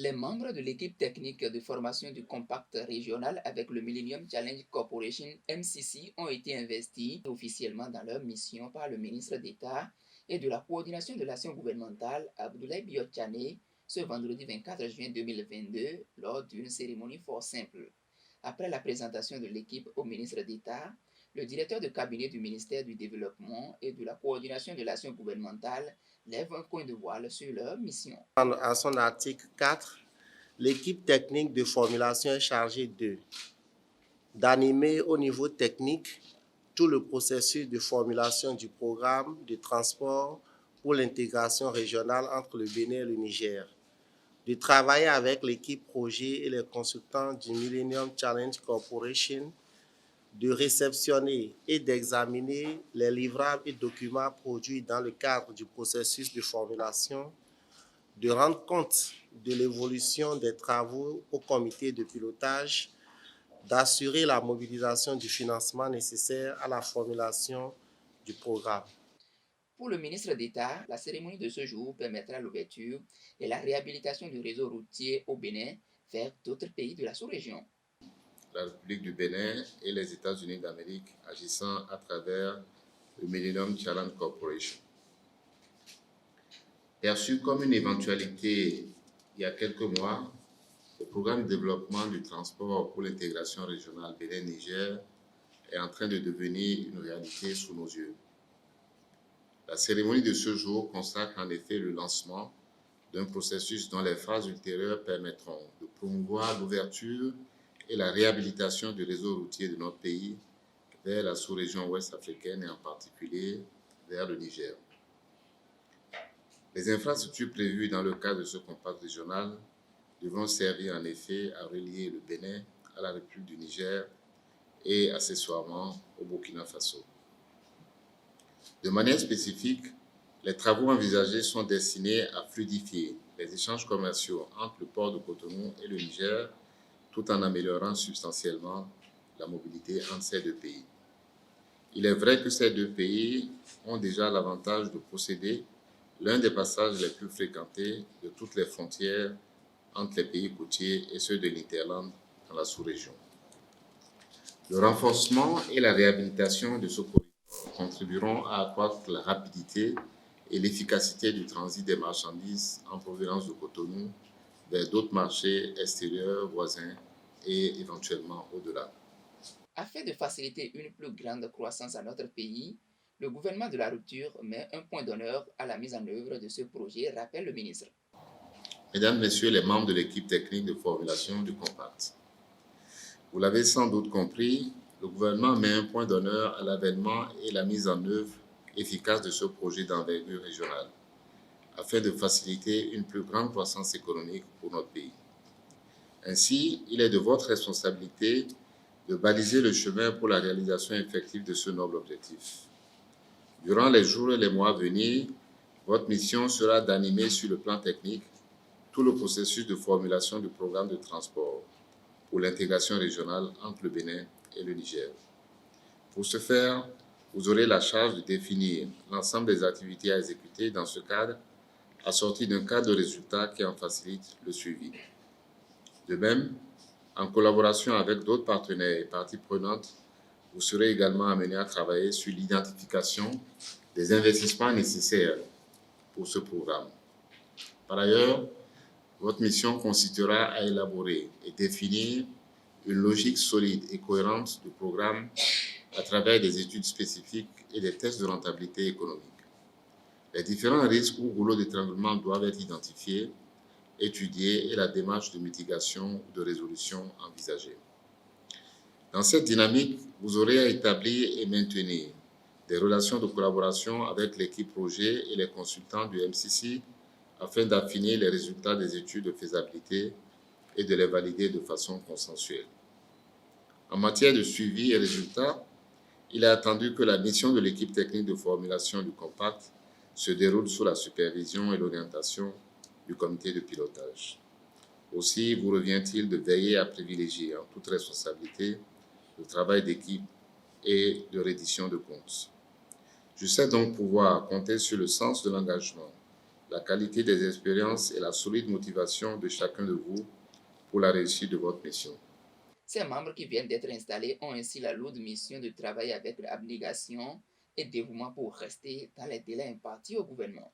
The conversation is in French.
Les membres de l'équipe technique de formation du Compact régional avec le Millennium Challenge Corporation MCC ont été investis officiellement dans leur mission par le ministre d'État et de la coordination de l'action gouvernementale Abdoulaye Biotchane ce vendredi 24 juin 2022 lors d'une cérémonie fort simple. Après la présentation de l'équipe au ministre d'État, le directeur de cabinet du ministère du Développement et de la coordination de l'action gouvernementale lève un coin de voile sur leur mission. À son article 4, l'équipe technique de formulation est chargée d'animer au niveau technique tout le processus de formulation du programme de transport pour l'intégration régionale entre le Bénin et le Niger, de travailler avec l'équipe projet et les consultants du Millennium Challenge Corporation, de réceptionner et d'examiner les livrables et documents produits dans le cadre du processus de formulation, de rendre compte de l'évolution des travaux au comité de pilotage, d'assurer la mobilisation du financement nécessaire à la formulation du programme. Pour le ministre d'État, la cérémonie de ce jour permettra l'ouverture et la réhabilitation du réseau routier au Bénin vers d'autres pays de la sous-région. La République du Bénin et les États-Unis d'Amérique agissant à travers le Millennium Challenge Corporation. Perçu comme une éventualité il y a quelques mois, le programme de développement du transport pour l'intégration régionale Bénin-Niger est en train de devenir une réalité sous nos yeux. La cérémonie de ce jour consacre en effet le lancement d'un processus dont les phases ultérieures permettront de promouvoir l'ouverture et la réhabilitation du réseau routier de notre pays vers la sous-région ouest africaine et en particulier vers le Niger. Les infrastructures prévues dans le cadre de ce compact régional devront servir en effet à relier le Bénin à la République du Niger et accessoirement au Burkina Faso. De manière spécifique, les travaux envisagés sont destinés à fluidifier les échanges commerciaux entre le port de Cotonou et le Niger, tout en améliorant substantiellement la mobilité entre ces deux pays. Il est vrai que ces deux pays ont déjà l'avantage de posséder l'un des passages les plus fréquentés de toutes les frontières entre les pays côtiers et ceux de l'Interland dans la sous-région. Le renforcement et la réhabilitation de ce corridor contribueront à accroître la rapidité et l'efficacité du transit des marchandises en provenance de Cotonou vers d'autres marchés extérieurs voisins et éventuellement au-delà. Afin de faciliter une plus grande croissance à notre pays, le gouvernement de la rupture met un point d'honneur à la mise en œuvre de ce projet, rappelle le ministre. Mesdames, Messieurs les membres de l'équipe technique de formulation du Compact, vous l'avez sans doute compris, le gouvernement met un point d'honneur à l'avènement et la mise en œuvre efficace de ce projet d'envergure régionale, afin de faciliter une plus grande croissance économique pour notre pays. Ainsi, il est de votre responsabilité de baliser le chemin pour la réalisation effective de ce noble objectif. Durant les jours et les mois à venir, votre mission sera d'animer sur le plan technique tout le processus de formulation du programme de transport pour l'intégration régionale entre le Bénin et le Niger. Pour ce faire, vous aurez la charge de définir l'ensemble des activités à exécuter dans ce cadre, assorti d'un cadre de résultats qui en facilite le suivi. De même, en collaboration avec d'autres partenaires et parties prenantes, vous serez également amené à travailler sur l'identification des investissements nécessaires pour ce programme. Par ailleurs, votre mission consistera à élaborer et définir une logique solide et cohérente du programme à travers des études spécifiques et des tests de rentabilité économique. Les différents risques ou rouleaux d'étranglement doivent être identifiés, étudiés et la démarche de mitigation ou de résolution envisagée. Dans cette dynamique, vous aurez à établir et maintenir des relations de collaboration avec l'équipe projet et les consultants du MCC afin d'affiner les résultats des études de faisabilité et de les valider de façon consensuelle. En matière de suivi et résultats, il est attendu que la mission de l'équipe technique de formulation du Compact se déroule sous la supervision et l'orientation du comité de pilotage. Aussi, vous revient-il de veiller à privilégier en toute responsabilité le travail d'équipe et de reddition de comptes. Je sais donc pouvoir compter sur le sens de l'engagement la qualité des expériences et la solide motivation de chacun de vous pour la réussite de votre mission. Ces membres qui viennent d'être installés ont ainsi la lourde mission de travailler avec abnégation et dévouement pour rester dans les délais impartis au gouvernement.